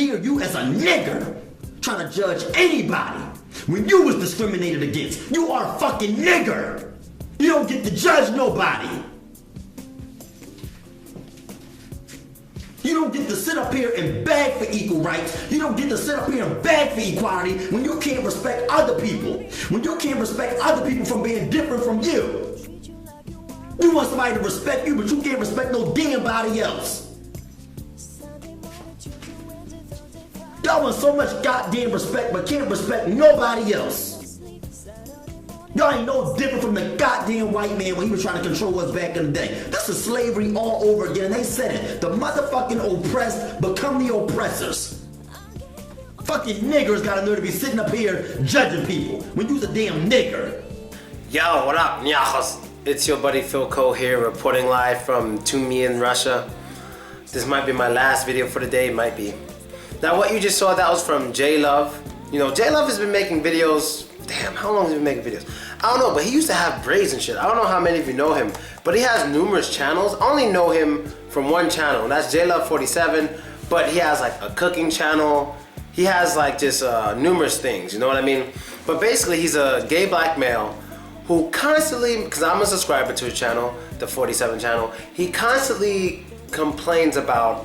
hear you as a nigger trying to judge anybody when you was discriminated against. You are a fucking nigger. You don't get to judge nobody. You don't get to sit up here and beg for equal rights. You don't get to sit up here and beg for equality when you can't respect other people. When you can't respect other people from being different from you. You want somebody to respect you, but you can't respect no damn body else. Y'all want so much goddamn respect, but can't respect nobody else. Y'all ain't no different from the goddamn white man when he was trying to control us back in the day. This is slavery all over again, and they said it. The motherfucking oppressed become the oppressors. Fucking niggers got a nerve to be sitting up here judging people when you's a damn nigger. Yo, what up, nyachos? It's your buddy Philko here, reporting live from Tumi in Russia. This might be my last video for the day, it might be. Now what you just saw, that was from Jaylove. You know, Jaylove has been making videos, damn, how long has he been making videos? I don't know, but he used to have braids and shit. I don't know how many of you know him, but he has numerous channels. I only know him from one channel, and that's Jaylove 47, but he has like a cooking channel. He has like just numerous things, you know what I mean? But basically he's a gay black male who constantly, because I'm a subscriber to his channel, the 47 channel, he constantly complains about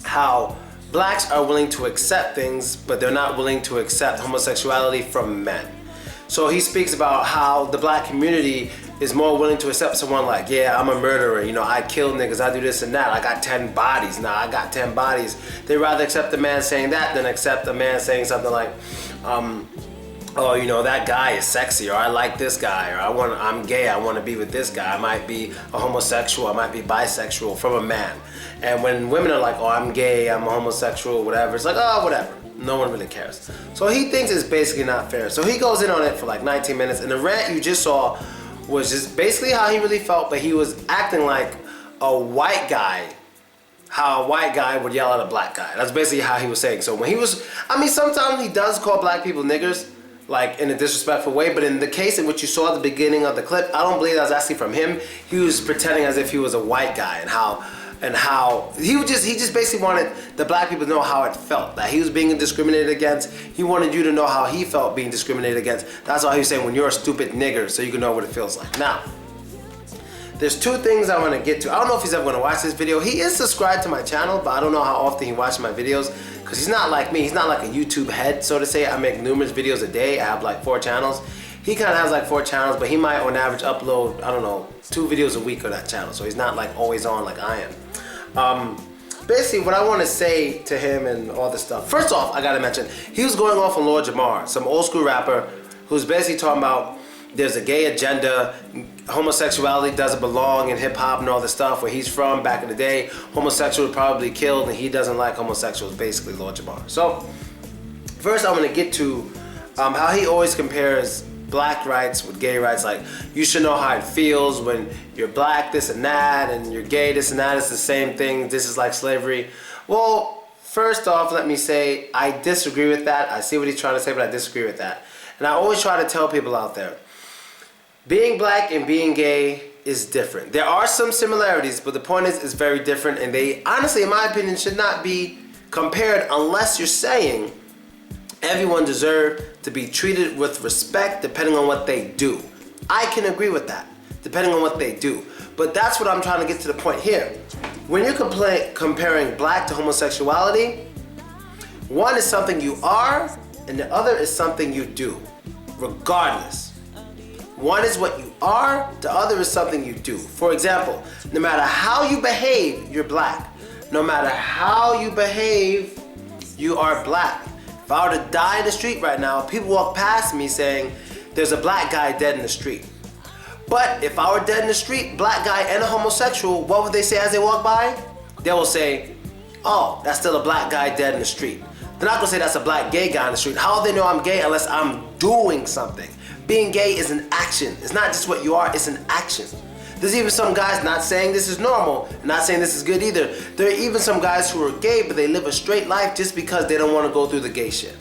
how blacks are willing to accept things, but they're not willing to accept homosexuality from men. So he speaks about how the black community is more willing to accept someone like, yeah, I'm a murderer, you know, I kill niggas, I do this and that, I got 10 bodies, now I got 10 bodies. They'd rather accept a man saying that than accept a man saying something like, oh, you know, that guy is sexy, or I like this guy, or I'm gay, I want to be with this guy. I might be a homosexual, I might be bisexual from a man. And when women are like, oh, I'm gay, I'm a homosexual, whatever, it's like, oh, whatever. No one really cares. So he thinks it's basically not fair. So he goes in on it for like 19 minutes, and the rant you just saw was just basically how he really felt, but he was acting like a white guy, how a white guy would yell at a black guy. That's basically how he was saying. So when he was, I mean, sometimes he does call black people niggers, like in a disrespectful way, but in the case in which you saw at the beginning of the clip, I don't believe that was actually from him. He was pretending as if he was a white guy, and how he just basically wanted the black people to know how it felt, that he was being discriminated against. He wanted you to know how he felt being discriminated against. That's why he was saying, when you're a stupid nigger, so you can know what it feels like. Now, there's two things I want to get to. I don't know if he's ever going to watch this video. He is subscribed to my channel, but I don't know how often he watches my videos, because he's not like me. He's not like a YouTube head, so to say. I make numerous videos a day. I have like 4 channels. He kind of has like 4 channels, but he might on average upload, I don't know, 2 videos a week on that channel. So he's not like always on like I am. Basically what I want to say to him and all this stuff. First off, I got to mention, he was going off on Lord Jamar, some old school rapper who's basically talking about there's a gay agenda, homosexuality doesn't belong in hip hop and all this stuff. Where he's from back in the day, homosexuals were probably killed, and he doesn't like homosexuals, basically Lord Jamar. So first I want to get to how he always compares black rights with gay rights. Like, you should know how it feels when you're black, this and that, and you're gay, this and that. It's the same thing. This is like slavery. Well, first off, let me say I disagree with that. I see what he's trying to say, but I disagree with that. And I always try to tell people out there, being black and being gay is different. There are some similarities, but the point is, it's very different, and they honestly, in my opinion, should not be compared unless you're saying everyone deserves to be treated with respect depending on what they do. I can agree with that, depending on what they do. But that's what I'm trying to get to the point here. When you're comparing black to homosexuality, one is something you are, and the other is something you do, regardless. One is what you are, the other is something you do. For example, no matter how you behave, you're black. No matter how you behave, you are black. If I were to die in the street right now, people walk past me saying, there's a black guy dead in the street. But if I were dead in the street, black guy and a homosexual, what would they say as they walk by? They will say, oh, that's still a black guy dead in the street. They're not gonna say that's a black gay guy in the street. How would they know I'm gay unless I'm doing something? Being gay is an action. It's not just what you are, it's an action. There's even some guys, not saying this is normal, not saying this is good either. There are even some guys who are gay, but they live a straight life just because they don't want to go through the gay shit.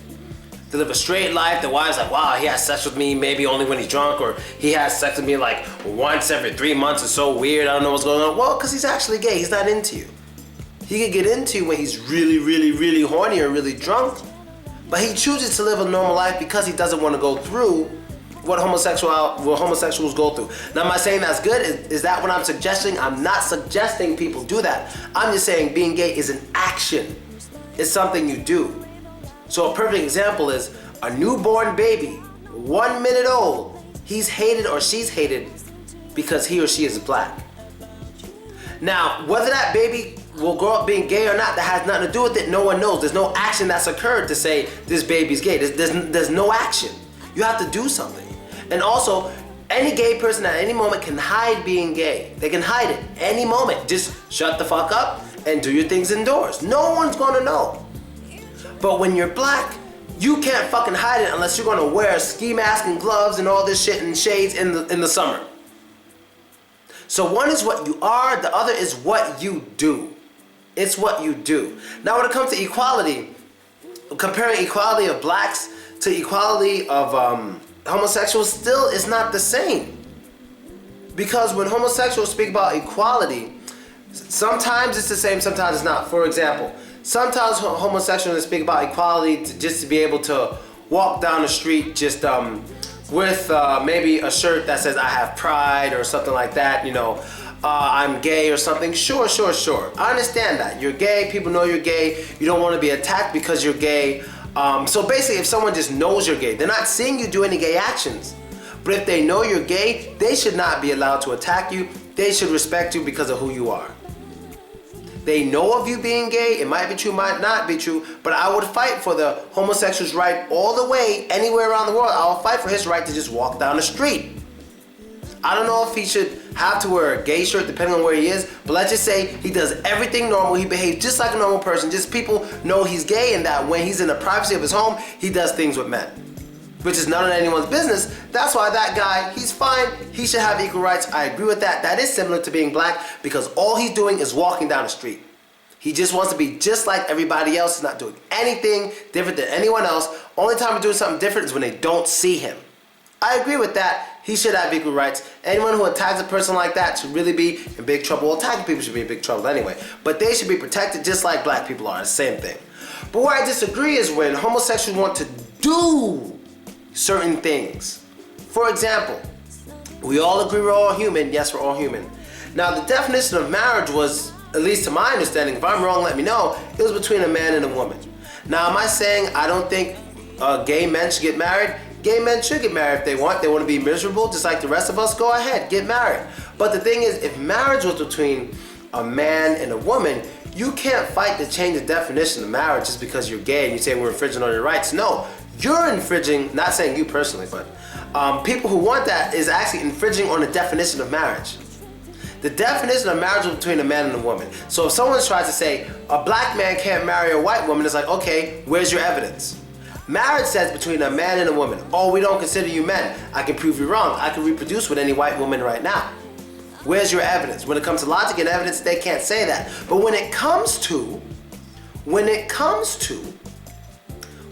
They live a straight life, their wife's like, wow, he has sex with me maybe only when he's drunk, or he has sex with me like once every 3 months. It's so weird, I don't know what's going on. Well, because he's actually gay, he's not into you. He could get into you when he's really, really, really horny or really drunk. But he chooses to live a normal life because he doesn't want to go through what homosexuals go through. Now, am I saying that's good? Is that what I'm suggesting? I'm not suggesting people do that. I'm just saying being gay is an action. It's something you do. So a perfect example is a newborn baby, 1 minute old. He's hated or she's hated because he or she is black. Now, whether that baby will grow up being gay or not, that has nothing to do with it. No one knows. There's no action that's occurred to say this baby's gay. There's no action. You have to do something. And also, any gay person at any moment can hide being gay. They can hide it any moment. Just shut the fuck up and do your things indoors. No one's gonna know. But when you're black, you can't fucking hide it unless you're gonna wear a ski mask and gloves and all this shit and shades in the summer. So one is what you are, the other is what you do. It's what you do. Now when it comes to equality, comparing equality of blacks to equality of homosexuals still is not the same. Because when homosexuals speak about equality, sometimes it's the same, sometimes it's not. For example, sometimes homosexuals speak about equality just to be able to walk down the street just with maybe a shirt that says I have pride or something like that, you know, I'm gay or something. Sure. I understand that. You're gay, people know you're gay, you don't want to be attacked because you're gay. So basically, if someone just knows you're gay, they're not seeing you do any gay actions. But if they know you're gay, they should not be allowed to attack you. They should respect you because of who you are. They know of you being gay. It might be true, might not be true. But I would fight for the homosexual's right all the way, anywhere around the world. I'll fight for his right to just walk down the street. I don't know if he should have to wear a gay shirt depending on where he is, but let's just say he does everything normal. He behaves just like a normal person. Just people know he's gay and that when he's in the privacy of his home, he does things with men, which is none of anyone's business. That's why that guy, he's fine. He should have equal rights. I agree with that. That is similar to being black because all he's doing is walking down the street. He just wants to be just like everybody else. He's not doing anything different than anyone else. Only time he's doing something different is when they don't see him. I agree with that. He should have equal rights. Anyone who attacks a person like that should really be in big trouble. Well, attacking people should be in big trouble anyway. But they should be protected just like black people are. The same thing. But where I disagree is when homosexuals want to do certain things. For example, we all agree we're all human. Yes, we're all human. Now, the definition of marriage was, at least to my understanding, if I'm wrong, let me know, it was between a man and a woman. Now, am I saying I don't think gay men should get married? Gay men should get married if they want. They want to be miserable just like the rest of us. Go ahead, get married. But the thing is, if marriage was between a man and a woman, you can't fight to change the definition of marriage just because you're gay and you say we're infringing on your rights. No, you're infringing, not saying you personally, but people who want that is actually infringing on the definition of marriage. The definition of marriage is between a man and a woman. So if someone tries to say a black man can't marry a white woman, it's like, okay, where's your evidence? Marriage says between a man and a woman. Oh, we don't consider you men. I can prove you wrong. I can reproduce with any white woman right now. Where's your evidence? When it comes to logic and evidence, they can't say that. But when it comes to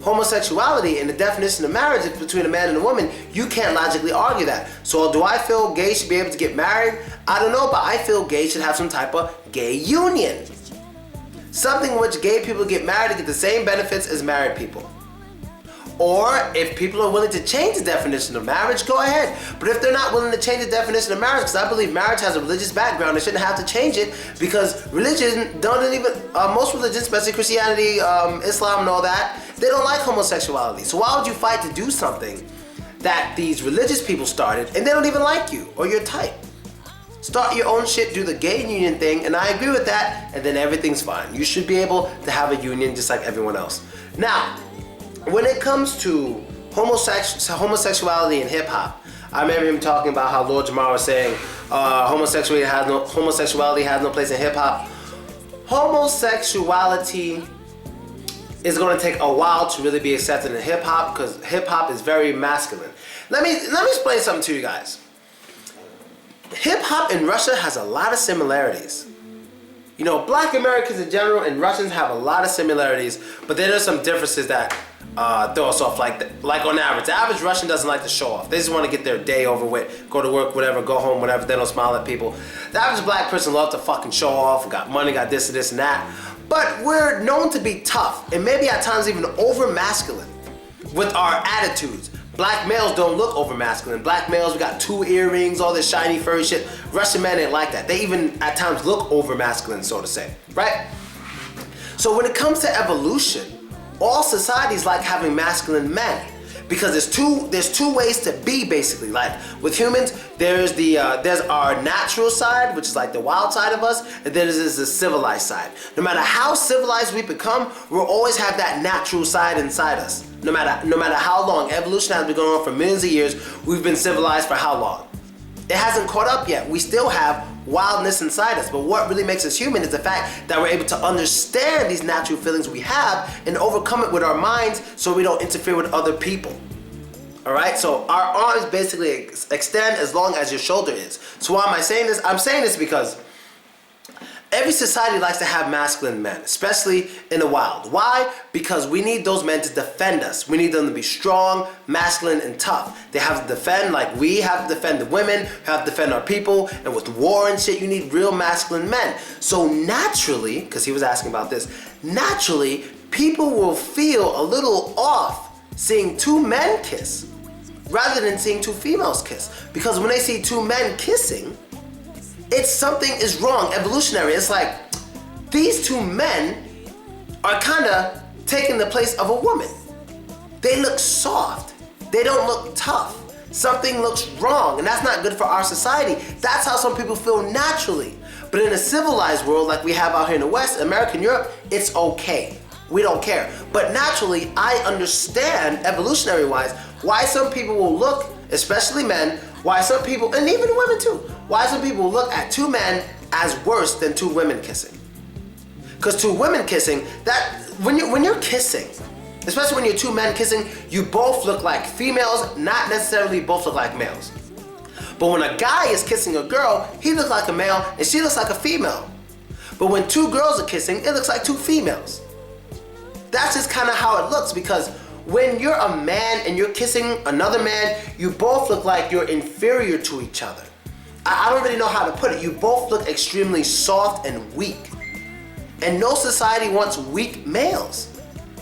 homosexuality and the definition of marriage is between a man and a woman, you can't logically argue that. So do I feel gays should be able to get married? I don't know, but I feel gays should have some type of gay union. Something in which gay people get married to get the same benefits as married people. Or if people are willing to change the definition of marriage, go ahead. But if they're not willing to change the definition of marriage, because I believe marriage has a religious background, they shouldn't have to change it because religion don't even, most religions, especially Christianity, Islam and all that, they don't like homosexuality. So why would you fight to do something that these religious people started and they don't even like you or your type? Start your own shit, do the gay union thing, and I agree with that, and then everything's fine. You should be able to have a union just like everyone else. Now, when it comes to homosexuality and hip hop, I remember him talking about how Lord Jamar was saying homosexuality has no place in hip hop. Homosexuality is going to take a while to really be accepted in hip hop because hip hop is very masculine. Let me explain something to you guys. Hip hop in Russia has a lot of similarities. You know, black Americans in general and Russians have a lot of similarities, but there are some differences that throw us off like on average. The average Russian doesn't like to show off. They just want to get their day over with, go to work, whatever, go home, whatever. They don't smile at people. The average black person loves to fucking show off, got money, got this and this and that. But we're known to be tough and maybe at times even over masculine with our attitudes. Black males don't look over masculine. Black males, we got 2 earrings, all this shiny furry shit. Russian men ain't like that. They even at times look over masculine, so to say, right? So when it comes to evolution, all societies like having masculine men because there's two ways to be basically. Like with humans, there's our natural side, which is like the wild side of us, and then there's the civilized side. No matter how civilized we become, we'll always have that natural side inside us. No matter how long. Evolution has been going on for millions of years. We've been civilized for how long? It hasn't caught up yet. We still have wildness inside us, but what really makes us human is the fact that we're able to understand these natural feelings we have and overcome it with our minds so we don't interfere with other people. Alright, so our arms basically extend as long as your shoulder is. So why am I saying this? I'm saying this because every society likes to have masculine men, especially in the wild. Why? Because we need those men to defend us. We need them to be strong, masculine, and tough. They have to defend like we have to defend the women, have to defend our people, and with war and shit, you need real masculine men. So naturally, because he was asking about this, naturally, people will feel a little off seeing 2 men kiss rather than seeing 2 females kiss. Because when they see 2 men kissing, it's something is wrong, evolutionary. It's like these 2 men are kind of taking the place of a woman. They look soft. They don't look tough. Something looks wrong, and that's not good for our society. That's how some people feel naturally. But in a civilized world like we have out here in the West, America and Europe, it's okay. We don't care. But naturally, I understand, evolutionary-wise, why some people will look, especially men, why some people, and even women too, why some people look at 2 men as worse than 2 women kissing. Because 2 women kissing, that when you're kissing, especially when you're 2 men kissing, you both look like females, not necessarily both look like males. But when a guy is kissing a girl, he looks like a male and she looks like a female. But when 2 girls are kissing, it looks like 2 females. That's just kind of how it looks, because when you're a man and you're kissing another man, you both look like you're inferior to each other. I don't really know how to put it. You both look extremely soft and weak. And no society wants weak males.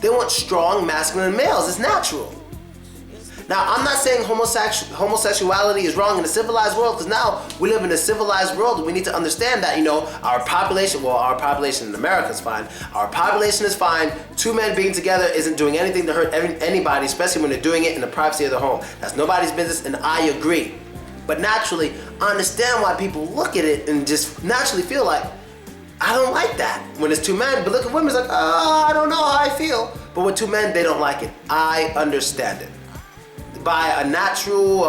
They want strong, masculine males. It's natural. Now, I'm not saying homosexuality is wrong in a civilized world, because now we live in a civilized world and we need to understand that, our population in America is fine. Our population is fine. 2 men being together isn't doing anything to hurt anybody, especially when they're doing it in the privacy of their home. That's nobody's business, and I agree. But naturally, I understand why people look at it and just naturally feel like, I don't like that when it's 2 men. But look at women, it's like, I don't know how I feel. But with 2 men, they don't like it. I understand it. By a natural,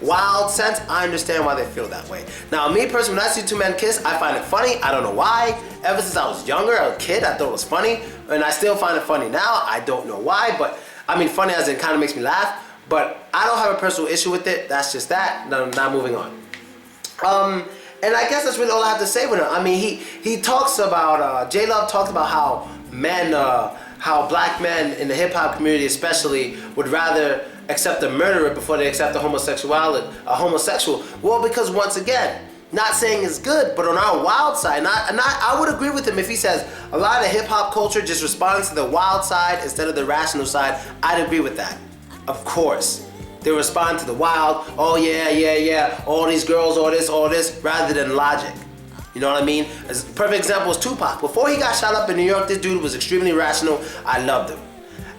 wild sense, I understand why they feel that way. Now, me personally, when I see 2 men kiss, I find it funny. I don't know why. Ever since I was younger, a kid, I thought it was funny. And I still find it funny now. I don't know why, but I mean funny as in kind of makes me laugh. But I don't have a personal issue with it. That's just that. Now moving on. And I guess that's really all I have to say with him. I mean, he talks about, Jaylove talks about how how black men in the hip hop community especially would rather accept a murderer before they accept a homosexual. Well, because once again, not saying it's good, but on our wild side, I would agree with him if he says a lot of the hip hop culture just responds to the wild side instead of the rational side. I'd agree with that. Of course. They respond to the wild, oh yeah, all these girls, all this, rather than logic. You know what I mean? A perfect example is Tupac. Before he got shot up in New York, this dude was extremely rational. I loved him.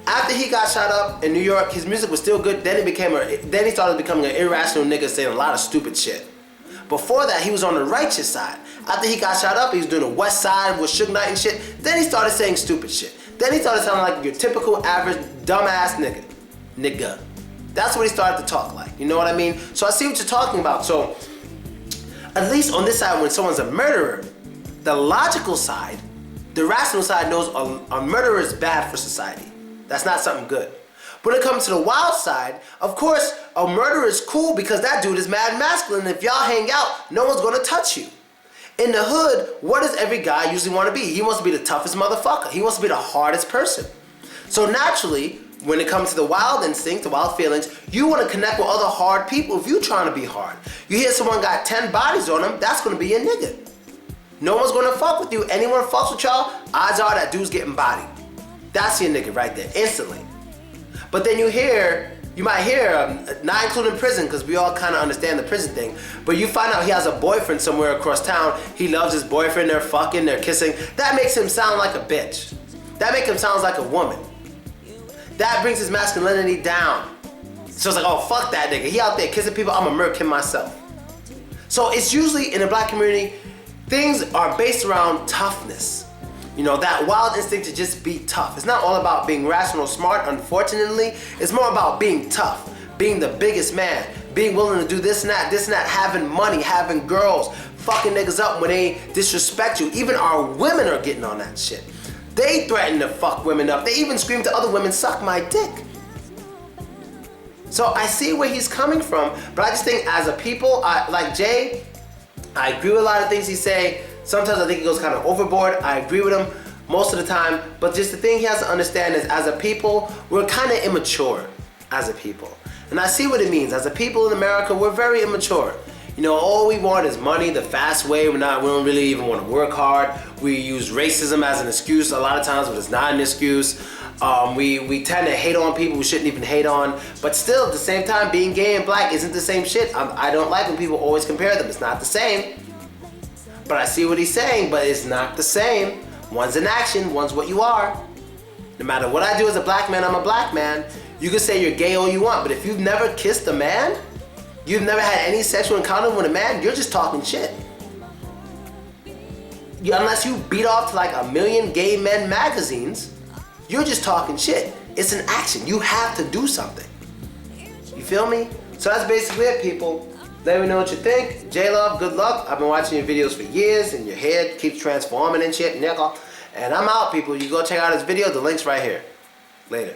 After he got shot up in New York, his music was still good. Then he started becoming an irrational nigga saying a lot of stupid shit. Before that, he was on the righteous side. After he got shot up, he was doing the West Side with Suge Knight and shit. Then he started saying stupid shit. Then he started sounding like your typical average dumbass nigga. That's what he started to talk like. You know what I mean? So I see what you're talking about. So at least on this side, when someone's a murderer, the logical side, the rational side knows a murderer is bad for society. That's not something good. When it comes to the wild side, of course, a murderer is cool because that dude is mad masculine. If y'all hang out, no one's gonna touch you. In the hood, what does every guy usually want to be? He wants to be the toughest motherfucker. He wants to be the hardest person. So naturally, when it comes to the wild instinct, the wild feelings, you want to connect with other hard people if you're trying to be hard. You hear someone got 10 bodies on them, that's going to be your nigga. No one's going to fuck with you. Anyone fucks with y'all, odds are that dude's getting bodied. That's your nigga right there, instantly. But then you might hear, not including prison, because we all kind of understand the prison thing, but you find out he has a boyfriend somewhere across town, he loves his boyfriend, they're fucking, they're kissing. That makes him sound like a bitch. That makes him sound like a woman. That brings his masculinity down. So it's like, oh, fuck that nigga. He out there kissing people, I'm gonna murk him myself. So it's usually, in the black community, things are based around toughness. You know, that wild instinct to just be tough. It's not all about being rational, smart, unfortunately. It's more about being tough, being the biggest man, being willing to do this and that, having money, having girls, fucking niggas up when they disrespect you. Even our women are getting on that shit. They threaten to fuck women up. They even scream to other women, suck my dick. So I see where he's coming from, but I just think as a people, like Jay, I agree with a lot of things he say. Sometimes I think he goes kind of overboard. I agree with him most of the time, but just the thing he has to understand is as a people, we're kind of immature as a people. And I see what it means. As a people in America, we're very immature. You know, all we want is money the fast way. We don't really even want to work hard. We use racism as an excuse a lot of times, but it's not an excuse. We tend to hate on people we shouldn't even hate on. But still, at the same time, being gay and black isn't the same shit. I don't like when people always compare them. It's not the same. But I see what he's saying, but it's not the same. One's an action, one's what you are. No matter what I do as a black man, I'm a black man. You can say you're gay all you want, but if you've never kissed a man, you've never had any sexual encounter with a man, you're just talking shit. Unless you beat off to like 1 million gay men magazines, you're just talking shit. It's an action. You have to do something. You feel me? So that's basically it, people. Let me know what you think. Jaylove, good luck. I've been watching your videos for years and your head keeps transforming and shit. And I'm out, people. You go check out his video. The link's right here. Later.